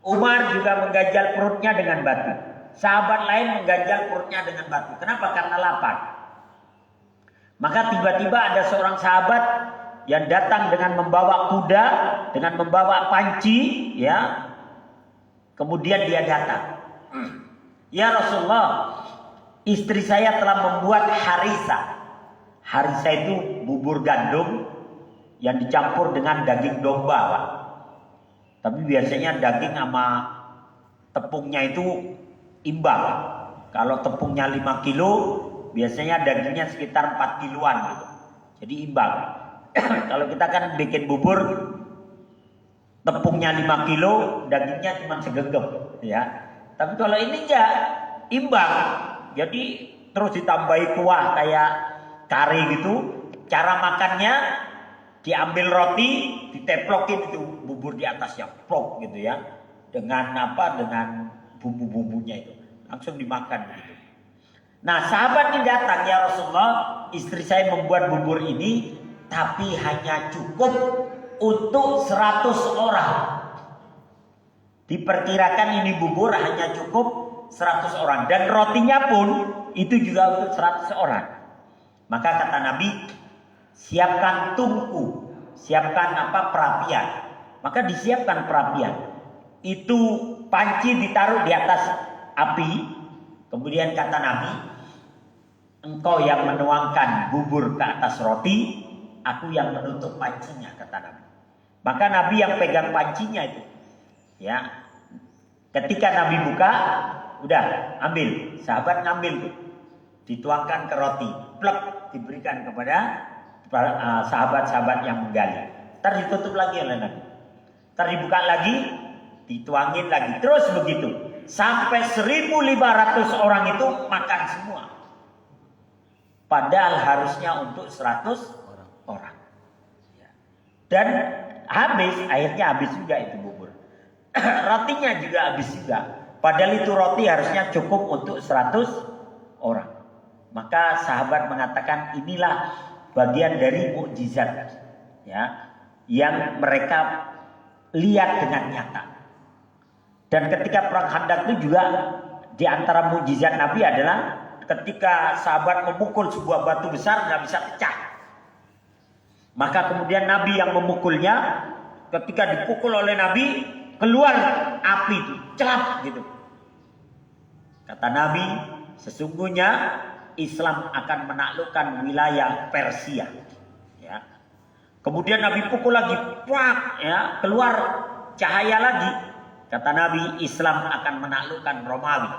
Umar juga mengganjal perutnya dengan batu. Sahabat lain mengganjal perutnya dengan batu. Kenapa? Karena lapar. Maka tiba-tiba ada seorang sahabat yang datang dengan membawa kuda, dengan membawa panci, ya. Kemudian dia datang. Ya Rasulullah, istri saya telah membuat harisa. Harisa itu bubur gandum yang dicampur dengan daging domba, Pak. Tapi biasanya daging sama tepungnya itu imbang. Kalau tepungnya 5 kilo, biasanya dagingnya sekitar 4 kiloan gitu. Jadi imbang. Kalau kita kan bikin bubur, tepungnya 5 kilo, dagingnya cuma segenggam, ya. Tapi kalau ini enggak, imbang. Jadi terus ditambahi kuah kayak kari gitu. Cara makannya diambil roti, diteplokin itu bubur di atasnya, plok gitu ya. Dengan dengan bumbu-bumbunya itu. Langsung dimakan gitu. Nah, sahabat ini datang, ya Rasulullah, istri saya membuat bubur ini tapi hanya cukup untuk 100 orang. Diperkirakan ini bubur hanya cukup 100 orang. Dan rotinya pun itu juga untuk 100 orang. Maka kata Nabi, siapkan tungku, siapkan perapian. Maka disiapkan perapian. Itu panci ditaruh di atas api. Kemudian kata Nabi, engkau yang menuangkan bubur ke atas roti, aku yang menutup pancinya, kata Nabi. Maka Nabi yang pegang pancinya itu. Ya, ketika Nabi buka, udah ambil, sahabat ngambil tuh, dituangkan ke roti, plek, diberikan kepada sahabat-sahabat yang menggali. Ntar ditutup lagi oleh Nabi. Ntar dibuka lagi, dituangin lagi, terus begitu. Sampai 1.500 orang itu makan semua. Padahal harusnya untuk 100 orang. Dan akhirnya habis juga itu bubur. Rotinya juga habis juga. Padahal itu roti harusnya cukup untuk 100 orang. Maka sahabat mengatakan inilah bagian dari mukjizat, ya, yang mereka lihat dengan nyata. Dan ketika perang Khandaq itu juga di antara mukjizat Nabi adalah ketika sahabat memukul sebuah batu besar nggak bisa pecah. Maka kemudian Nabi yang memukulnya, ketika dipukul oleh Nabi keluar api itu, celap gitu. Kata Nabi, sesungguhnya Islam akan menaklukkan wilayah Persia. Ya. Kemudian Nabi pukul lagi, wak, ya, keluar cahaya lagi. Kata Nabi, Islam akan menaklukkan Romawi.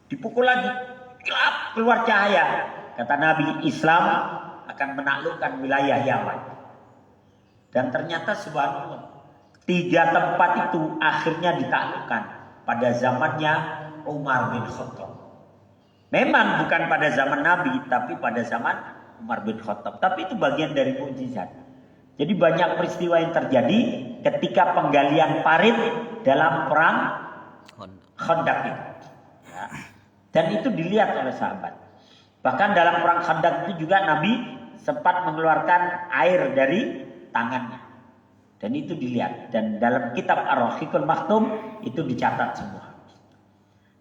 Dipukul lagi, gelap, keluar cahaya. Kata Nabi, Islam akan menaklukkan wilayah Yaman. Dan ternyata subhanallah, 3 tempat itu akhirnya ditaklukkan pada zamannya Umar bin Khattab. Memang bukan pada zaman Nabi, tapi pada zaman Umar bin Khattab. Tapi itu bagian dari mukjizat. Jadi banyak peristiwa yang terjadi ketika penggalian parit dalam perang Khandaq itu. Ya. Dan itu dilihat oleh sahabat. Bahkan dalam perang Khandaq itu juga Nabi sempat mengeluarkan air dari tangannya. Dan itu dilihat. Dan dalam kitab Ar-Rahiqul Maktum itu dicatat semua.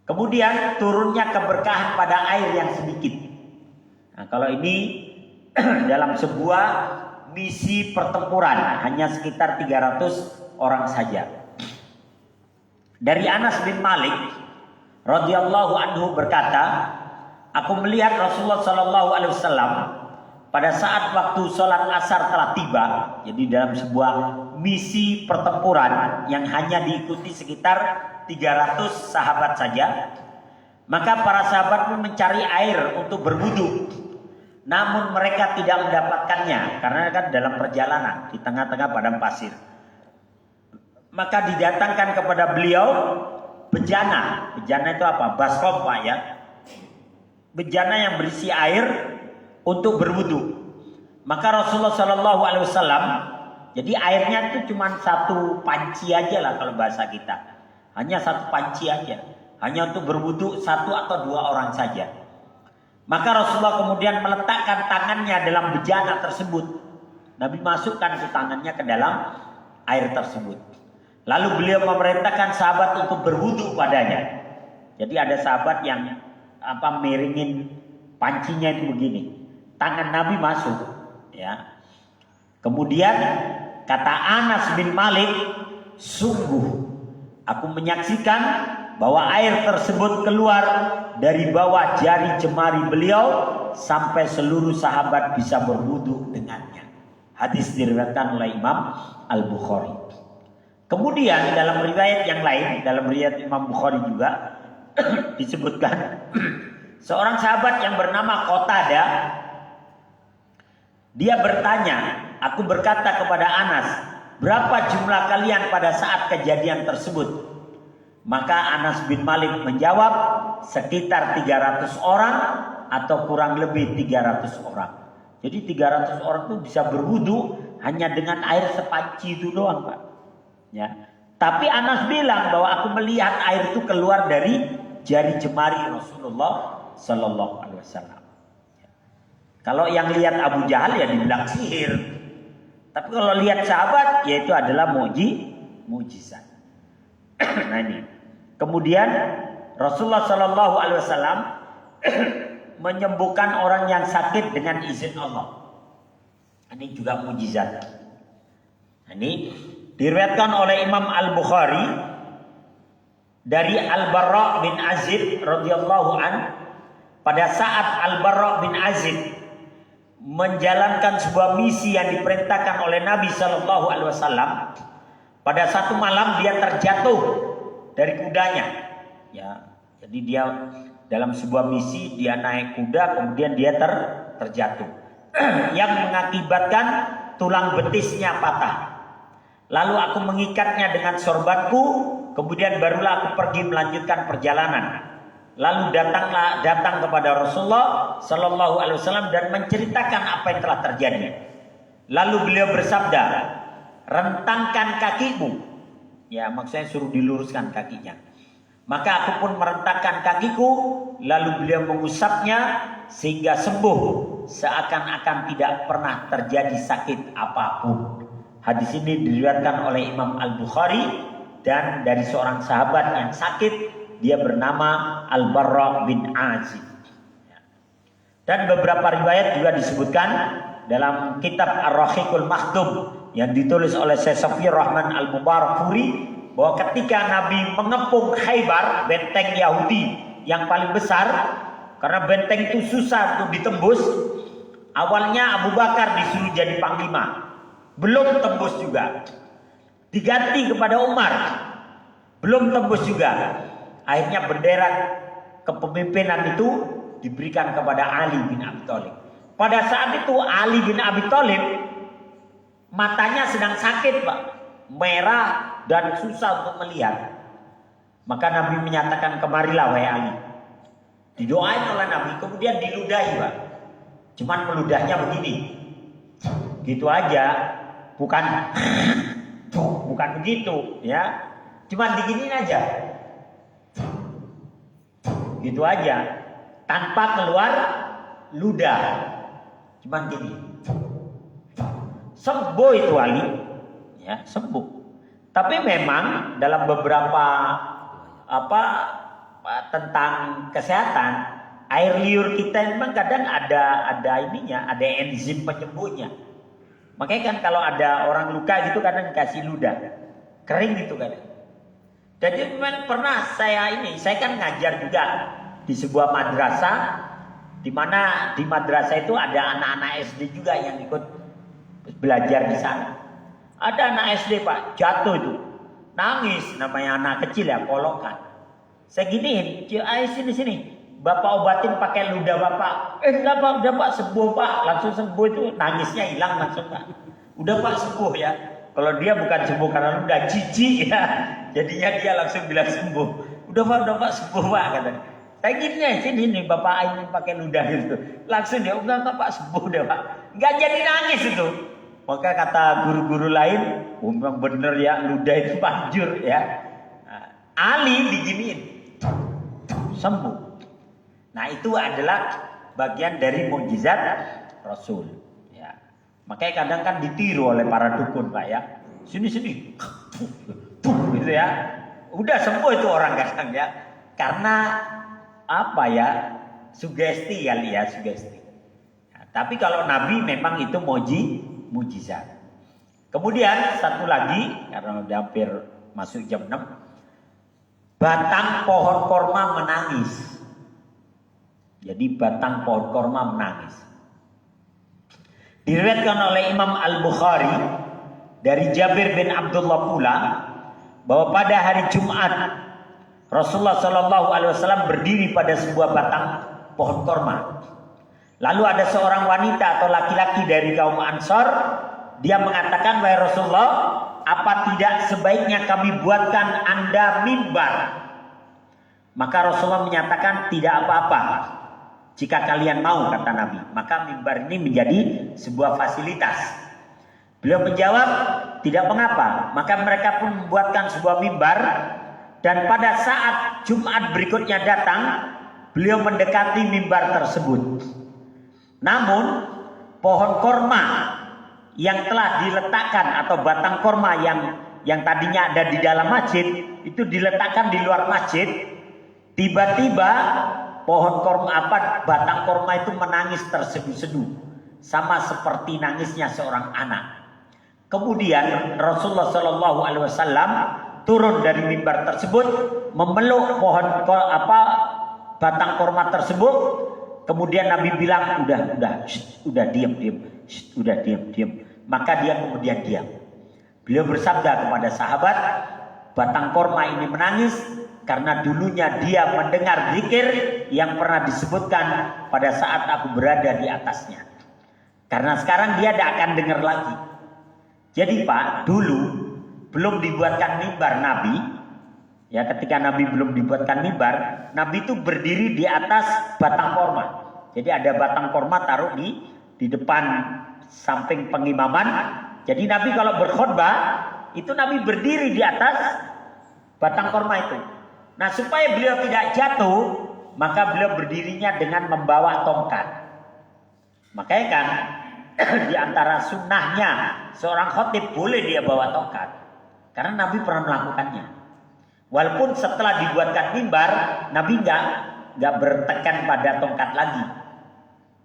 Kemudian turunnya keberkahan pada air yang sedikit. Nah, kalau ini dalam sebuah misi pertempuran hanya sekitar 300 orang saja. Dari Anas bin Malik radhiyallahu anhu berkata, aku melihat Rasulullah sallallahu alaihi wasallam pada saat waktu sholat asar telah tiba. Jadi dalam sebuah misi pertempuran yang hanya diikuti sekitar 300 sahabat saja, maka para sahabat pun mencari air untuk berwudu. Namun mereka tidak mendapatkannya karena kan dalam perjalanan di tengah-tengah padang pasir. Maka didatangkan kepada beliau bejana. Bejana itu apa? Baskom, Pak, ya. Bejana yang berisi air untuk berwudu. Maka Rasulullah Shallallahu Alaihi Wasallam, jadi airnya itu cuma 1 panci aja lah kalau bahasa kita. Hanya 1 panci aja. Hanya untuk berwudu 1 atau 2 orang saja. Maka Rasulullah kemudian meletakkan tangannya dalam bejana tersebut. Nabi masukkan ke tangannya ke dalam air tersebut. Lalu beliau memerintahkan sahabat untuk berwudu padanya. Jadi ada sahabat yang miringin pancinya itu begini. Tangan Nabi masuk. Ya. Kemudian kata Anas bin Malik, sungguh aku menyaksikan bahwa air tersebut keluar dari bawah jari jemari beliau sampai seluruh sahabat bisa berwudu dengannya. Hadis diriwayatkan oleh Imam Al-Bukhari. Kemudian dalam riwayat yang lain, dalam riwayat Imam Bukhari juga disebutkan seorang sahabat yang bernama Qatada, dia bertanya, aku berkata kepada Anas, berapa jumlah kalian pada saat kejadian tersebut? Maka Anas bin Malik menjawab, sekitar 300 orang atau kurang lebih 300 orang. Jadi 300 orang itu bisa berwudu hanya dengan air sepanci itu doang, Pak. Ya. Tapi Anas bilang bahwa aku melihat air itu keluar dari jari jemari Rasulullah Sallallahu Alaihi Wasallam. Ya. Kalau yang lihat Abu Jahal ya dibilang sihir. Tapi kalau lihat sahabat, yaitu adalah mukjizat. Nah ini. Kemudian Rasulullah Sallallahu Alaihi Wasallam menyembuhkan orang yang sakit dengan izin Allah. Ini juga mukjizat. Ini diriwayatkan oleh Imam Al-Bukhari dari Al-Barra bin Azib radhiyallahu an, pada saat Al-Barra bin Azib menjalankan sebuah misi yang diperintahkan oleh Nabi Sallallahu Alaihi Wasallam, pada satu malam dia terjatuh dari kudanya. Ya, jadi dia dalam sebuah misi dia naik kuda, kemudian dia terjatuh, yang mengakibatkan tulang betisnya patah. Lalu aku mengikatnya dengan sorbanku, kemudian barulah aku pergi melanjutkan perjalanan. Lalu datang kepada Rasulullah Sallallahu Alaihi Wasallam dan menceritakan apa yang telah terjadi. Lalu beliau bersabda, rentangkan kakimu. Ya, maksudnya suruh diluruskan kakinya. Maka aku pun merentangkan kakiku, lalu beliau mengusapnya sehingga sembuh, seakan-akan tidak pernah terjadi sakit apapun. Hadis ini diriwayatkan oleh Imam Al-Bukhari dan dari seorang sahabat yang sakit, dia bernama Al-Barra bin Azib. Dan beberapa riwayat juga disebutkan dalam kitab Ar-Rahiqul Maktum yang ditulis oleh Syekh Safiur Rahman Al-Mubarakfuri, bahwa ketika Nabi mengepung Khaybar, benteng Yahudi yang paling besar, karena benteng itu susah untuk ditembus, awalnya Abu Bakar disuruh jadi panglima, belum tembus juga. Diganti kepada Umar, belum tembus juga. Akhirnya bendera kepemimpinan itu diberikan kepada Ali bin Abi Thalib. Pada saat itu Ali bin Abi Thalib matanya sedang sakit, Pak, merah dan susah untuk melihat. Maka Nabi menyatakan, kemarilah wahai Ali. Didoain oleh Nabi, kemudian diludahi, Pak. Cuman meludahnya begini, gitu aja, bukan begitu, ya. Cuman diginiin aja, gitu aja, tanpa keluar ludah, cuman gini. Sembuh itu Ali, ya, sembuh. Tapi memang dalam beberapa tentang kesehatan, air liur kita memang kadang ada ininya, ada enzim penyembuhnya. Makanya kan kalau ada orang luka gitu kadang dikasih ludah, kering gitu kan. Jadi memang pernah saya kan ngajar juga di sebuah madrasah, di mana di madrasah itu ada anak-anak SD juga yang ikut belajar di sana. Ada anak SD, Pak, jatuh itu, nangis, namanya anak kecil ya, kolokan. Saya giniin, ayo sini, Bapak obatin pakai ludah Bapak. Enggak Pak, udah Pak, sembuh Pak, langsung sembuh itu, nangisnya hilang langsung Pak. Udah Pak, sembuh ya. Kalau dia bukan sembuh karena ludah, jijik ya, jadinya dia langsung bilang sembuh. Udah Pak, sembuh Pak, katanya. Saya gini nih, sini nih Bapak ini pakai ludah gitu. Langsung dia, enggak Pak, sembuh deh Pak. Enggak jadi nangis itu. Maka kata guru-guru lain, memang bener ya, ludah itu manjur ya. Nah, Ali diginiin, sembuh. Nah itu adalah bagian dari mukjizat Rasul. Ya. Makanya kadang kan ditiru oleh para dukun, Pak ya. Sini, gitu ya. Udah sembuh itu orang kadang ya. Karena apa ya? Sugesti kali ya, sugesti. Nah, tapi kalau Nabi memang itu mujizat. Kemudian satu lagi, karena udah hampir masuk jam 6, batang pohon korma menangis. Jadi batang pohon korma menangis. Diriwayatkan oleh Imam Al-Bukhari dari Jabir bin Abdullah pula bahwa pada hari Jumat Rasulullah SAW berdiri pada sebuah batang pohon korma. Lalu ada seorang wanita atau laki-laki dari kaum Ansor, dia mengatakan, wahai Rasulullah, apa tidak sebaiknya kami buatkan Anda mimbar? Maka Rasulullah menyatakan, tidak apa-apa. Jika kalian mau, kata Nabi, maka mimbar ini menjadi sebuah fasilitas. Beliau menjawab, tidak mengapa. Maka mereka pun membuatkan sebuah mimbar. Dan pada saat Jumat berikutnya datang, beliau mendekati mimbar tersebut. Namun, pohon korma yang telah diletakkan atau batang korma yang tadinya ada di dalam masjid, itu diletakkan di luar masjid. Tiba-tiba pohon korma batang korma itu menangis terseduh-seduh, sama seperti nangisnya seorang anak. Kemudian Rasulullah SAW turun dari mimbar tersebut, memeluk pohon batang korma tersebut. Kemudian Nabi bilang, udah diam. Maka dia kemudian diam. Beliau bersabda kepada sahabat, batang korma ini menangis karena dulunya dia mendengar zikir yang pernah disebutkan pada saat aku berada di atasnya. Karena sekarang dia tidak akan dengar lagi. Jadi Pak, dulu belum dibuatkan mimbar Nabi. Ya, ketika Nabi belum dibuatkan mimbar, Nabi itu berdiri di atas batang korma. Jadi ada batang korma taruh di depan samping pengimaman. Jadi Nabi kalau berkhutbah, itu Nabi berdiri di atas batang korma itu. Nah, supaya beliau tidak jatuh, maka beliau berdirinya dengan membawa tongkat. Makanya kan di antara sunnahnya seorang khotib boleh dia bawa tongkat. Karena Nabi pernah melakukannya. Walaupun setelah dibuatkan mimbar, Nabi nggak bertekan pada tongkat lagi.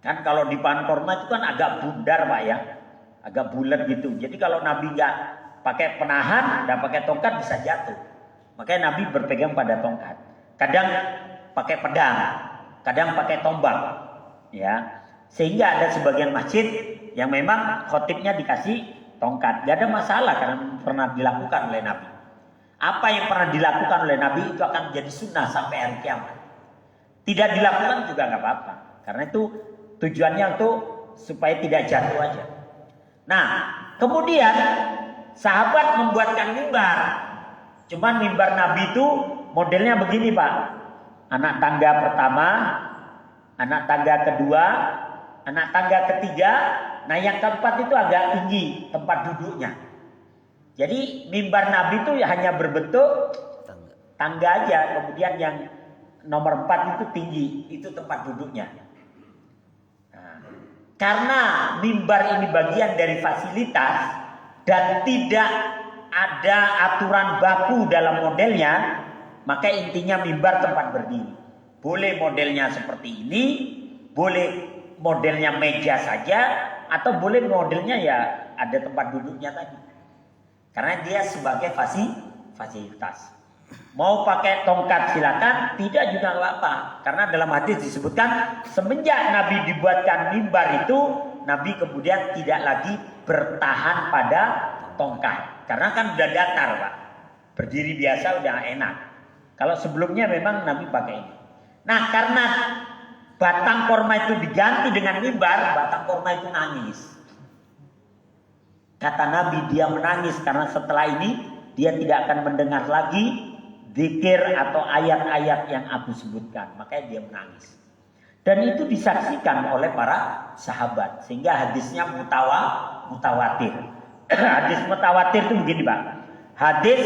Kan kalau di pohon korma itu kan agak bundar Pak ya, agak bulat gitu. Jadi kalau Nabi nggak pakai penahan, nggak pakai tongkat bisa jatuh. Makanya Nabi berpegang pada tongkat. Kadang pakai pedang, kadang pakai tombak, ya. Sehingga ada sebagian masjid yang memang khotibnya dikasih tongkat. Gak ada masalah karena pernah dilakukan oleh Nabi. Apa yang pernah dilakukan oleh Nabi itu akan menjadi sunnah sampai hari kiamat. Tidak dilakukan juga nggak apa-apa. Karena itu tujuannya untuk supaya tidak jatuh aja. Nah, kemudian sahabat membuatkan mimbar. Cuman mimbar Nabi itu modelnya begini Pak. Anak tangga pertama, anak tangga kedua, anak tangga ketiga. Nah yang keempat itu agak tinggi tempat duduknya. Jadi mimbar Nabi itu hanya berbentuk tangga aja. Kemudian yang nomor 4 itu tinggi, itu tempat duduknya. Nah, karena mimbar ini bagian dari fasilitas dan tidak ada aturan baku dalam modelnya, maka intinya mimbar tempat berdiri. Boleh modelnya seperti ini, boleh modelnya meja saja, atau boleh modelnya ya ada tempat duduknya tadi. Karena dia sebagai fasilitas. Mau pakai tongkat silakan, tidak juga apa-apa. Karena dalam hadis disebutkan semenjak Nabi dibuatkan mimbar itu, Nabi kemudian tidak lagi bertahan pada tongkat. Karena kan udah datar Pak. Berdiri biasa udah enak. Kalau sebelumnya memang Nabi pakai ini. Nah karena batang korma itu diganti dengan mimbar, batang korma itu nangis. Kata Nabi dia menangis karena setelah ini dia tidak akan mendengar lagi zikir atau ayat-ayat yang aku sebutkan. Makanya dia menangis. Dan itu disaksikan oleh para sahabat. Sehingga hadisnya mutawatir. Hadis mutawatir itu begini Pak. Hadis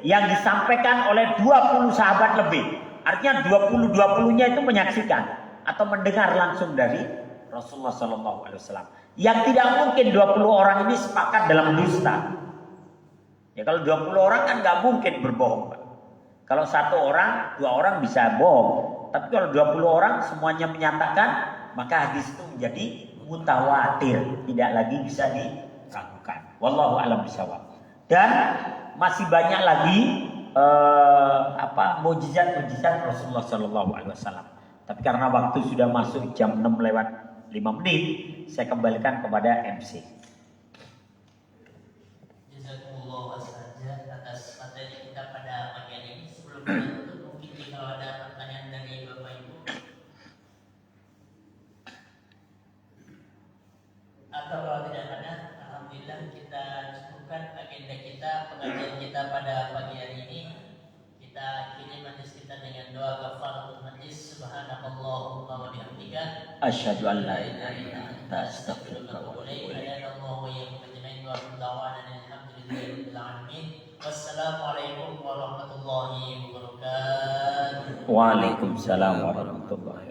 yang disampaikan oleh 20 sahabat lebih. Artinya 20-20-nya itu menyaksikan atau mendengar langsung dari Rasulullah SAW. Yang tidak mungkin 20 orang ini sepakat dalam dusta. Ya kalau 20 orang kan nggak mungkin berbohong Pak. Kalau 1 orang, 2 orang bisa bohong. Tapi kalau 20 orang semuanya menyatakan, maka hadis itu menjadi mutawatir, tidak lagi bisa diragukan. Wallahu a'lam bishawab. Dan masih banyak lagi mukjizat-mukjizat Rasulullah SAW. Tapi karena waktu sudah masuk jam 6:05, saya kembalikan kepada MC. Jazakumullah saja atas materi kita pada pagi hari ini. Sebelum kita tutup, mungkin kalau ada pertanyaan dari Bapak Ibu atau kalau tidak ada, alhamdulillah kita cukupkan agenda kita, pengajian kita pada pagi hari ini. Kita akhiri majlis kita dengan doa kafaratul majlis. Subhanakallahumma wa bihamdika Asyhadu an la ilaha illa anta astaghfiruka wa atubu ilaik. Wassalamualaikum warahmatullahi wabarakatuh. Waalaikumsalam warahmatullahi wabarakatuh.